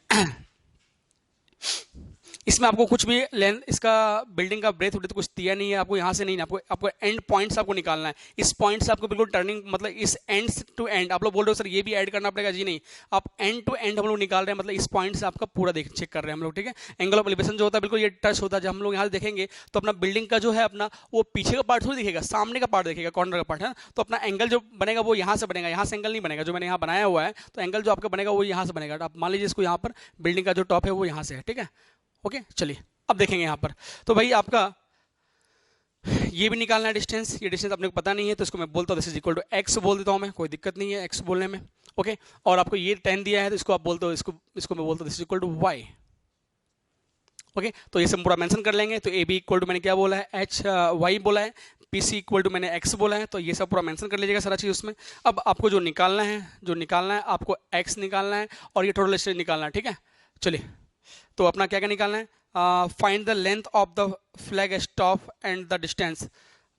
इसमें आपको कुछ भी लेंथ, इसका बिल्डिंग का ब्रेथ उड़े तो कुछ दिया नहीं है आपको, यहाँ से नहीं, आपको आपको एंड पॉइंट्स आपको निकालना है। इस पॉइंट से आपको बिल्कुल टर्निंग, मतलब इस एंड टू एंड। आप लोग बोल रहे हो सर ये भी ऐड करना पड़ेगा, जी नहीं, आप एंड टू एंड हम लोग निकाल रहे हैं, मतलब इस पॉइंट से आपका पूरा देख चेक कर रहे हैं हम लोग, ठीक है। एंगल ऑफ एलिवेशन जो होता है बिल्कुल ये टच होता है। जब हम लोग यहाँ से देखेंगे तो अपना बिल्डिंग का जो है अपना वो पीछे का पार्ट थोड़ी दिखेगा, सामने का पार्ट दिखेगा, कॉर्नर का पार्ट है ना। तो अपना एंगल जो बनेगा वो यहाँ से बनेगा, यहाँ से एंगल नहीं बनेगा। जो मैंने यहाँ बनाया हुआ है तो एंगल जो आपका बनेगा वो यहाँ से बनेगा। आप मान लीजिए इसको यहाँ पर बिल्डिंग का जो टॉप है वो यहाँ से है, ठीक है। ओके चलिए अब देखेंगे यहाँ पर। तो भाई आपका ये भी निकालना है डिस्टेंस। ये डिस्टेंस अपने को पता नहीं है तो इसको मैं बोलता हूँ this is equal to X बोल देता हूँ मैं, कोई दिक्कत नहीं है एक्स बोलने में। ओके और आपको ये 10 दिया है तो इसको आप बोलते हो, इसको मैं बोलता हूँ this is equal to Y. Okay तो ये सब पूरा मेंशन कर लेंगे। तो ए बी इक्वल टू मैंने क्या बोला है, एच वाई बोला है, पी सी इक्वल टू मैंने एक्स बोला है। तो ये सब पूरा मेंशन कर लीजिएगा सारा चीज़ उसमें। अब आपको जो निकालना है आपको एक्स निकालना है और ये टोटल डिस्टेंस निकालना है, ठीक है। चलिए तो अपना क्या क्या निकालना है, find the length of the flag stop and the distance,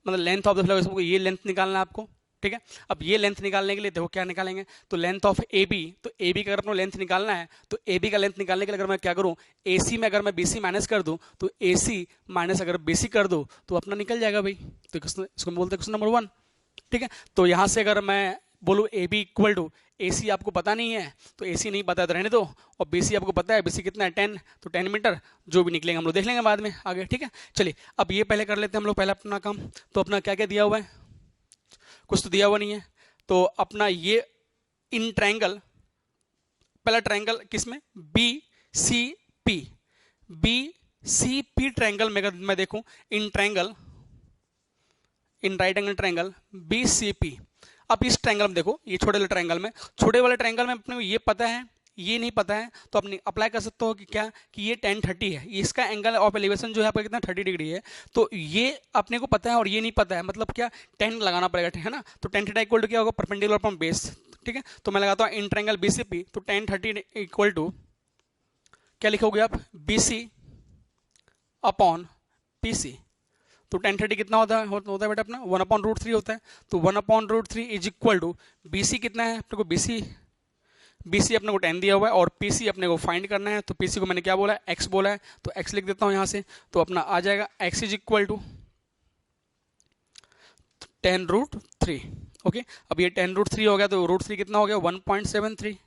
मतलब लेंथ ऑफ द फ्लैग, ये लेंथ निकालना है आपको, ठीक है। अब ये लेंथ निकालने के लिए देखो क्या निकालेंगे, तो लेंथ ऑफ ए बी, तो ए बी का अगर अपना लेंथ निकालना है तो ए बी का लेंथ निकालने के लिए अगर मैं क्या करूँ, ए सी में अगर मैं बी सी माइनस कर दूँ तो ए सी माइनस अगर बी सी कर दूँ तो अपना निकल जाएगा भाई। तो इसको बोलते हैं क्वेश्चन नंबर 1, ठीक है। तो यहाँ से अगर मैं बोलूँ ए बी इक्वल टू, ए सी आपको पता नहीं है तो ए सी नहीं पता है तो रहने दो, और बी सी आपको पता है, बी सी कितना है 10, तो 10 मीटर जो भी निकलेंगे हम लोग देख लेंगे बाद में आगे, ठीक है। चलिए अब ये पहले कर लेते हैं हम लोग पहले अपना काम। तो अपना क्या क्या दिया हुआ है, कुछ तो दिया हुआ नहीं है। तो अपना ये इन ट्रायंगल, पहला ट्रायंगल किसमें, B C P, B C P triangle में अगर मैं देखूं in triangle, in right angle triangle B C P. अब इस ट्रायंगल में देखो, ये छोटे वाले ट्रायंगल में अपने को ये पता है, ये नहीं पता है, तो अपने अप्लाई कर सकते हो कि क्या, कि ये 1030 है, इसका एंगल ऑफ एलिवेशन जो है आपका कितना 30 डिग्री है। तो ये अपने को पता है और ये नहीं पता है, मतलब क्या 10 लगाना पड़ेगा, है ना। तो 10 थीटा इक्वल टू क्या होगा, परपेंडिकुलर अपॉन बेस, ठीक है। तो मैं लगाता हूँ इन ट्रायंगल बीसीपी, तो 1030 इक्वल टू क्या लिखोगे आप, बीसी अपॉन पीसी। तो 1030 कितना होता है बेटा अपना 1/√3 होता है। तो 1/√3 इज इक्वल टू बीसी कितना है अपने को, बीसी अपने को 10 दिया हुआ है और पीसी अपने को फाइंड करना है। तो पीसी को मैंने क्या बोला है, एक्स बोला है, तो एक्स लिख देता हूँ यहाँ से। तो अपना आ जाएगा X is equal to 10√3। Okay अब ये 10√3 हो गया, तो √3 कितना हो गया 1.73,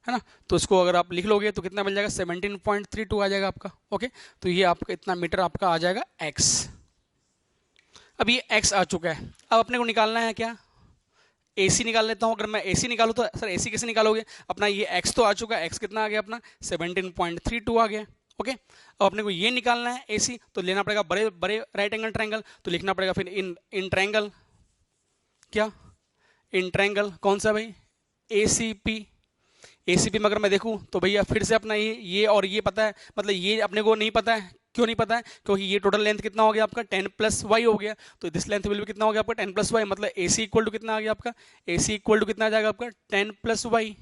है ना। तो इसको अगर आप लिख लोगे तो कितना मिल जाएगा 17.32 आ जाएगा आपका। ओके तो ये आपका इतना मीटर आपका आ जाएगा एक्स। अब ये x आ चुका है, अब अपने को निकालना है क्या, AC निकाल लेता हूँ। अगर मैं AC निकालूँ तो सर AC कैसे निकालोगे, अपना ये x तो आ चुका है, x कितना आ गया अपना 17.32 आ गया। ओके अब अपने को ये निकालना है AC, तो लेना पड़ेगा बड़े बड़े राइट एंगल ट्रायंगल, तो लिखना पड़ेगा फिर इन ट्रायंगल, क्या इन ट्रायंगल कौन सा भाई, ACP। ACP में अगर मैं देखूँ तो भैया फिर से अपना ये और ये पता है, मतलब ये अपने को नहीं पता है, क्यों नहीं पता है, क्योंकि ये टोटल लेंथ कितना हो गया आपका 10 + y हो गया। तो दिस लेंथ विल भी कितना हो गया आपका 10 + y, मतलब AC इक्वल टू कितना आ गया आपका, AC इक्वल टू कितना आ जाएगा आपका 10 + y,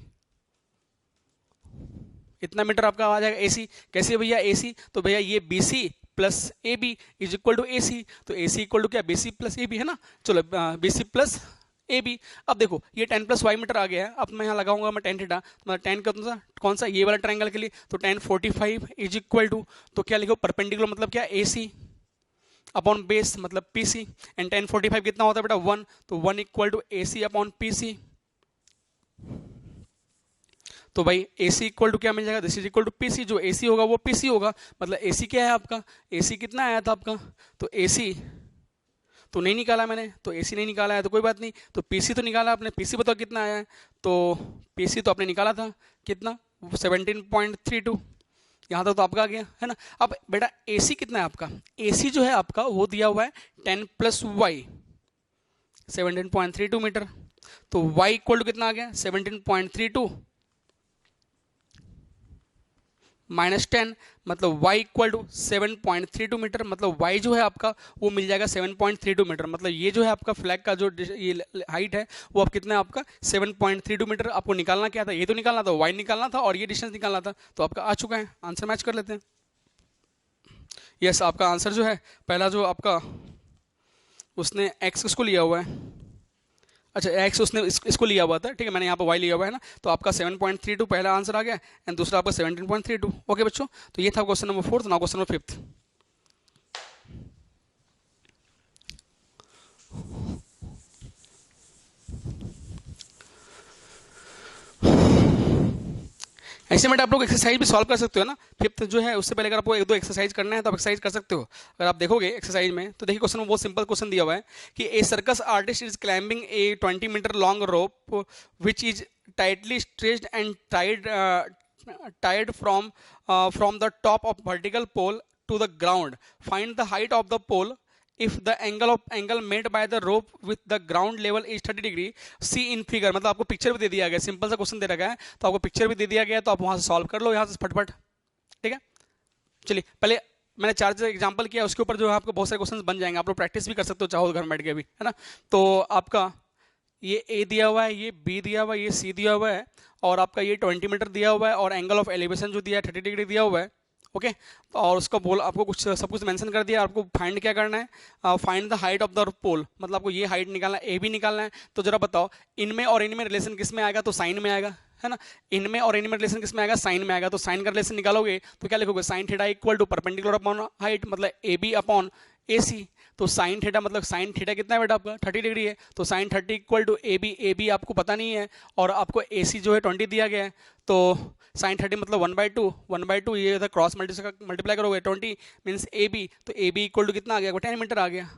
इतना मीटर आपका आ जाएगा AC। कैसे भैया AC, तो भैया ये BC + AB is equal to AC। तो AC इक्वल टू क्या BC + AB है ना। चलो BC + AB। अब देखो ये 10 + y मीटर आ गया है। अब मैं यहाँ लगाऊंगा मैं 10 थीटा, मतलब 10 कौन सा ये वाला ट्रायंगल के लिए, तो 1045 इज इक्वल टू, तो क्या लिखो परपेंडिकुलर मतलब क्या AC अपॉन बेस मतलब PC, एंड 1045 कितना होता है बेटा 1, तो 1 equal to AC upon PC। तो भाई AC इक्वल टू क्या मिल जाएगा, this is equal to PC, जो AC होगा वो PC होगा, मतलब AC क्या है आपका, AC कितना आया था आपका, तो AC तो नहीं निकाला मैंने, तो AC नहीं निकाला है तो कोई बात नहीं, तो PC तो निकाला आपने, PC बताओ कितना आया है, तो PC तो आपने निकाला था कितना 17.32, यहाँ तक तो आपका आ गया है ना। अब बेटा AC कितना है आपका, AC जो है आपका वो दिया हुआ है 10 + y 17.32 मीटर, तो y इक्वल टू कितना आ गया 17.32 -10, मतलब y इक्वल टू 7.32 मीटर, मतलब y जो है आपका वो मिल जाएगा 7.32 मीटर, मतलब ये जो है आपका फ्लैग का जो ये हाइट है वो अब कितना है आपका 7.32 मीटर। आपको निकालना क्या था, ये तो निकालना था, y निकालना था और ये डिस्टेंस निकालना था, तो आपका आ चुका है। आंसर मैच कर लेते हैं। यस आपका आंसर जो है पहला जो आपका उसने x किसको लिया हुआ है, अच्छा एक्स उसने इसको लिया हुआ था, ठीक है, मैंने यहाँ पर वाई लिया हुआ है ना, तो आपका 7.32 पहला आंसर आ गया एंड दूसरा आपका 17.32। ओके बच्चों, तो ये था question number 4। Now question number 5। ऐसे में आप लोग एक्सरसाइज भी सॉल्व कर सकते हो ना। फिफ्थ जो है उससे पहले अगर आपको एक दो एक्सरसाइज करना है तो आप एक्सरसाइज कर सकते हो। अगर आप देखोगे एक्सरसाइज में तो देखिए क्वेश्चन में बहुत सिंपल क्वेश्चन दिया हुआ है कि a circus artist is climbing a 20 metre long rope which is tightly stretched and tied from the top of vertical pole to the ground. Find the height of the pole if the angle made by the rope with the ground level is 30 degree. See in figure, मतलब आपको picture भी दे दिया गया, simple सा question दे रखा है तो आपको पिक्चर भी दे दिया गया, तो आप वहां से सॉल्व कर लो यहाँ से फटफट। ठीक है, चलिए पहले मैंने 4 एग्जांपल किया, उसके ऊपर जो है आपको बहुत सारे क्वेश्चन बन जाएंगे, आप लोग प्रैक्टिस भी कर सकते हो चाहो घर में बैठ के भी, है ना। तो आपका ये ए दिया हुआ है, ये बी दिया हुआ है, ये सी दिया हुआ है और आपका ये 20 मीटर दिया हुआ है और एंगल ऑफ एलिवेशन जो दिया है 30 डिग्री दिया हुआ है। ओके, और उसका बोल आपको कुछ सब कुछ मेंशन कर दिया, आपको फाइंड क्या करना है, find the height of the pole, मतलब आपको ये हाइट निकालना है, ए भी निकालना है। तो जरा बताओ इनमें और इनमें रिलेशन किस में आएगा, तो साइन में आएगा, है ना। इनमें और इनमें रिलेशन किस में आएगा, साइन में आएगा। तो साइन का रिलेशन निकालोगे तो क्या लिखोगे, sine theta equal to perpendicular upon height, मतलब A B upon A C. तो साइन थीटा मतलब साइन थीटा कितना है बेटा आपका 30 डिग्री है, तो sine 30 equal to A B आपको पता नहीं है और आपको ए सी जो है 20 दिया गया है। तो साइन 30 मतलब 1/2 ये था, क्रॉस मल्टीप्लाई करोगे 20 मीन्स ए बी, तो ए बी इक्वल टू कितना आ गया, 10 मीटर आ गया।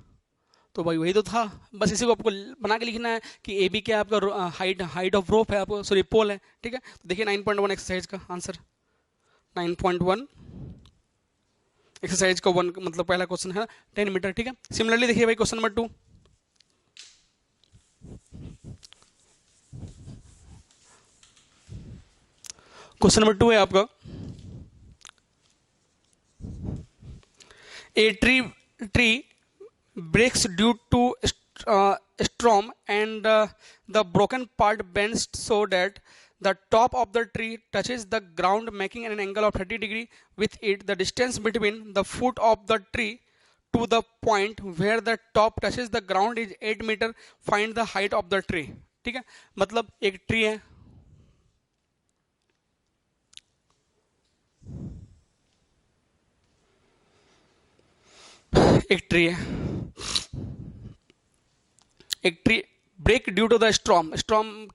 तो भाई वही तो था, बस इसी को आपको बना के लिखना है कि ए बी क्या है आपका, हाइट ऑफ रोप है आपको, सॉरी पोल है। ठीक है, तो देखिए 9.1 एक्सरसाइज का आंसर 9.1 एक्सरसाइज का 1 मतलब पहला क्वेश्चन है 10 मीटर। ठीक है, सिमिलरली देखिए भाई क्वेश्चन नंबर 2। क्वेश्चन नंबर 2 है आपका, a tree breaks due to storm and the broken part bends so that the top of the tree touches the ground making an angle of 30 degree with it. The distance between the foot of the tree to the point where the top touches the ground is 8 meter. Find the height of the tree. ठीक है, मतलब एक tree है, एक tree है, एक tree break due to the storm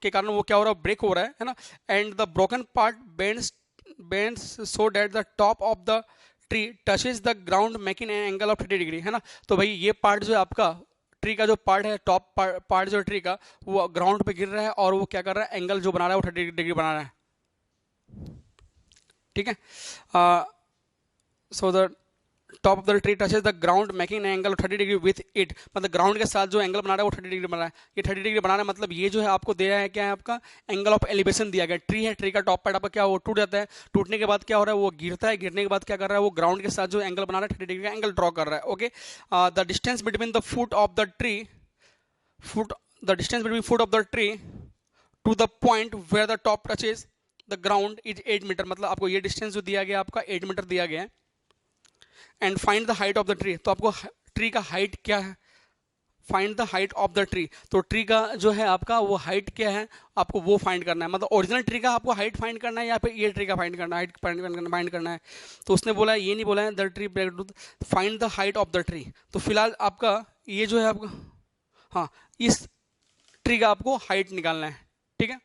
के कारण वो क्या हो रहा है, ब्रेक हो रहा है ना। And the broken part bends so that the top of the tree touches the ground making an angle of 30 degree, है ना। तो भाई ये पार्ट जो है आपका ट्री का जो पार्ट है, टॉप पार्ट जो ट्री का वो ग्राउंड पे गिर रहा है और वो क्या कर रहा है, एंगल जो बना रहा है वो 30 डिग्री बना रहा है। ठीक है, so the top of the tree touches the ground making angle 30 degree with it, मतलब ग्राउंड के साथ जो एंगल बना रहा है वो 30 डिग्री बना रहा है। ये 30 डिग्री बना रहा है मतलब ये जो है आपको दे रहा है क्या है, आपका एंगल ऑफ एलिवेशन दिया गया। ट्री है, ट्री का टॉप पार्ट आपका क्या वो टूट जाता है, टूटने के बाद क्या हो रहा है वो गिरता है, गिरने के बाद क्या कर रहा है वो ग्राउंड के साथ जो एंगल बना रहा है 30 डिग्री का एंगल ड्रॉ कर रहा है। Okay, the distance between the foot of the tree foot of the tree to the point where the top touches the ground is 8 metre, मतलब आपको ये डिस्टेंस जो दिया गया आपका 8 मीटर दिया गया है। And find the height of the tree, तो आपको ट्री का हाइट क्या है, find the height of the tree, तो ट्री का जो है आपका वो हाइट क्या है आपको वो फाइंड करना है, मतलब ओरिजिनल ट्री का आपको हाइट फाइंड करना है या फिर ये ट्री का फाइंड करना है, हाइट फाइंड करना है। तो उसने बोला ये नहीं बोला है the tree find the height of the tree, तो फिलहाल आपका ये जो है आपका, हाँ इस ट्री का आपको हाइट निकालना है। ठीक है,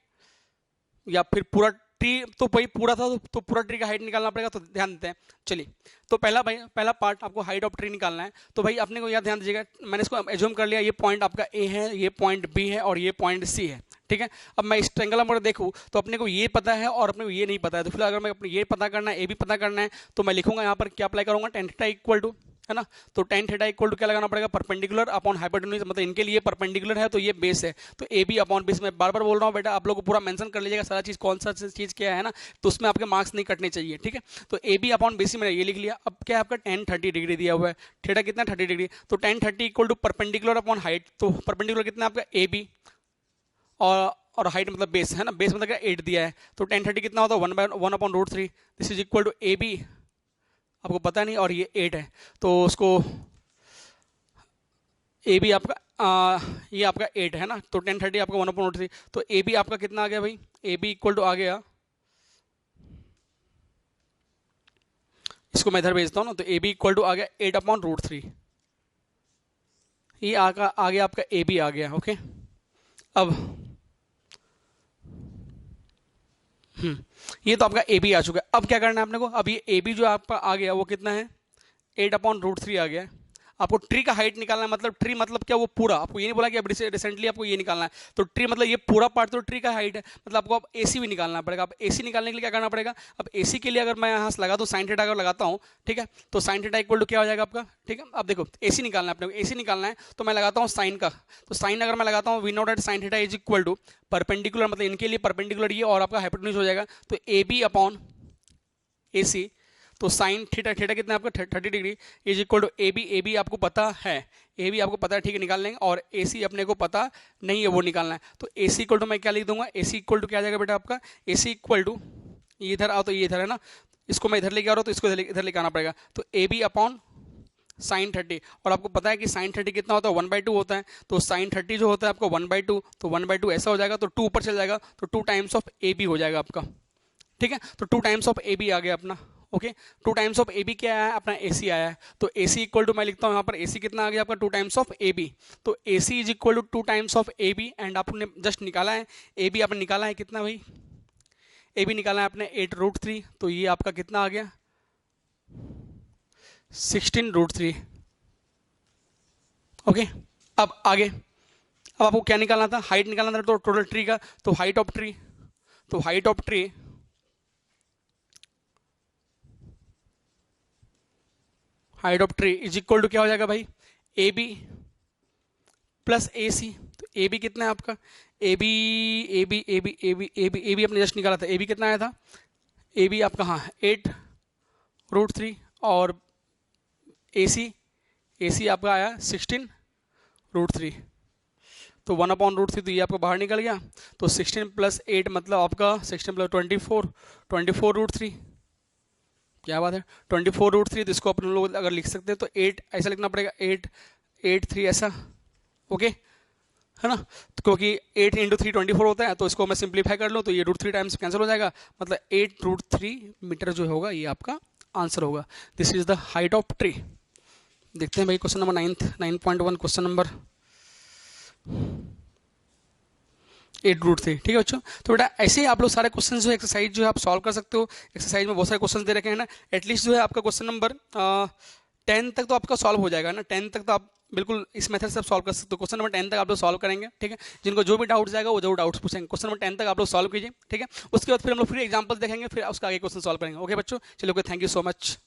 या फिर पूरा ट्री तो भाई पूरा था तो पूरा ट्री का हाइट निकालना पड़ेगा, तो ध्यान देते हैं। चलिए, तो पहला पार्ट आपको हाइट ऑफ ट्री निकालना है। तो भाई अपने को याद ध्यान दीजिएगा, मैंने इसको एज्यूम कर लिया ये पॉइंट आपका ए है, ये पॉइंट बी है और ये पॉइंट सी है। ठीक है, अब मैं इस ट्रायंगल में देखूँ तो अपने को ये पता है और अपने को ये नहीं पता है, तो फिलहाल अगर मैं अपने ये पता करना है, ए भी पता करना है, तो मैं लिखूंगा यहाँ पर क्या अप्लाई करूंगा, tan थीटा इक्वल टू, है ना। तो tan थीटा इक्वल टू क्या लगाना पड़ेगा, परपेंडिकुलर अपॉन हाइपोटेन्यूज, मतलब इनके लिए परपेंडिकुलर है तो ये बेस है, तो ए बी अपॉन बेस। मैं बार बार बोल रहा हूँ बेटा, आप लोग को पूरा मेंशन कर लीजिएगा सारा चीज, कौन सा चीज क्या है ना, तो उसमें आपके मार्क्स नहीं कटने चाहिए। ठीक है, तो ए बी अपॉन बेस मैंने ये लिख लिया। अब क्या है आपका tan 30 डिग्री दिया हुआ है, थीटा कितना 30 डिग्री, तो tan 30 equal to perpendicular upon height, तो परपेंडिकुलर कितना आपका ए बी और हाइट मतलब बेस, है ना, बेस मतलब क्या 8 दिया है, तो tan 30 कितना होता है 1/√3, this is equal to A B, आपको पता नहीं, और ये 8 है, तो उसको ए बी आपका ये आपका 8 है ना, तो 1030 आपका 1/√3, तो ए बी आपका कितना आ गया भाई, ए बी इक्वल टू आ गया, इसको मैं इधर भेजता हूँ ना, तो ए बी इक्वल टू आ गया 8/√3, ये आ गया आपका ए बी आ गया। ओके, अब ये तो आपका ए बी आ चुका है। अब क्या करना है अपने को, अब ये ए बी जो आपका आ गया वो कितना है, 8/√3 आ गया है। आपको ट्री का हाइट निकालना है, मतलब ट्री मतलब क्या, वो पूरा, आपको ये नहीं बोला कि अब रिसेंटली आपको ये निकालना है, तो ट्री मतलब ये पूरा पार्ट तो ट्री का हाइट है, मतलब आपको अब एसी भी निकालना पड़ेगा। अब एसी निकालने के लिए क्या करना पड़ेगा, अब एसी के लिए अगर मैं यहाँ से लगा दूँ साइन थीटा अगर लगाता हूँ, ठीक है, तो साइन थीटा इक्वल टू क्या हो जाएगा आपका, ठीक है। अब देखो एसी निकालना है अपने को, एसी निकालना है तो मैं लगाता हूँ साइन का, तो साइन अगर मैं लगाता हूँ we know that sine theta is equal to perpendicular, मतलब इनके लिए परपेंडिकुलर ये और आपका हाइपोटेन्यूज हो जाएगा, तो ए बी अपॉन ए सी, तो साइन थीटा, थीटा कितना है आपका 30 degree is equal to A B आपको पता है, ए बी आपको पता है, ठीक है, निकाल लेंगे, और ए सी अपने को पता नहीं है, वो निकालना है, तो ए सी इक्वल टू मैं क्या लिख दूंगा, ए सी इक्वल टू क्या आ जाएगा बेटा आपका, ए सी इक्वल टू, ये इधर आओ तो ये इधर है ना, इसको मैं इधर लेके आ रहा हूँ तो इसको इधर लेके आना पड़ेगा, तो ए बी अपॉन साइन 30, और आपको पता है कि साइन 30 कितना होता है, 1/2 होता है, तो साइन 30 जो होता है आपको 1/2, तो 1/2 ऐसा हो जाएगा, तो 2 ऊपर चल जाएगा, तो 2 टाइम्स ऑफ ए बी हो जाएगा आपका, ठीक है, तो 2 टाइम्स ऑफ ए बी आ गया अपना। Okay, 2 times of A B क्या आया है अपना, ए सी आया है, तो ए सी इक्वल टू मैं लिखता हूँ यहाँ पर ए सी कितना आ गया आपका 2 टाइम्स ऑफ ए बी, तो A C is equal to 2 times of A B, and आपने जस्ट निकाला है ए बी, आपने निकाला है कितना भाई, ए बी निकाला है आपने 8/√3, तो ये आपका कितना आ गया 16/√3। ओके, अब आगे, अब आपको क्या निकालना था, हाइट निकालना था, तो टोटल ट्री का, तो हाइट ऑफ ट्री, तो height of tree height of tree is equal to क्या हो जाएगा भाई, A B plus A C, तो ए बी कितना है आपका, A B A B A B A B A B A B अपने जस्ट निकाला था, ए बी कितना आया था, ए बी आपका हाँ 8/√3, और ए सी आपका आया 16/√3, तो 1/√3, तो ये आपका बाहर निकल गया, तो 16 + 8 मतलब आपका 16 + 24/√3, क्या बात है 24/√3, तो इसको अपन लोग अगर लिख सकते हैं तो 8 ऐसा लिखना पड़ेगा, 8/3 ऐसा, ओके है ना, तो क्योंकि 8 × 3 24 होता है, तो इसको मैं सिंप्लीफाई कर लूँ तो ये √3 टाइम्स कैंसिल हो जाएगा, मतलब 8/3 मीटर जो होगा ये आपका आंसर होगा। This is the height of tree. देखते हैं भाई क्वेश्चन नंबर 9.1, क्वेश्चन नंबर 8/3, ठीक है बच्चों। तो बेटा ऐसे ही आप लोग सारे क्वेश्चन जो है एक्सरसाइज जो है आप सॉल्व कर सकते हो। एक्सरसाइज में बहुत सारे क्वेश्चन दे रखे हैं ना, एटलीस्ट जो है आपका क्वेश्चन नंबर 10 तक तो आपका सॉल्व हो जाएगा ना, 10 तक तो आप बिल्कुल इस मेथड से आप सॉल्व कर सकते हो। क्वेश्चन नंबर 10 तक आप लोग सॉल्व करेंगे, ठीक है। जिनको जो भी डाउट्स जाएगा वो जरूर डाउट्स पूछेंगे। क्वेश्चन नंबर 10 तक आप लोग सॉल्व कीजिए, ठीक है। उसके बाद फिर हम लोग फ्री एग्जाम्पल देखेंगे, फिर उसका आगे क्वेश्चन सॉल्व करेंगे। ओके बच्चों, चलो, थैंक यू सो मच।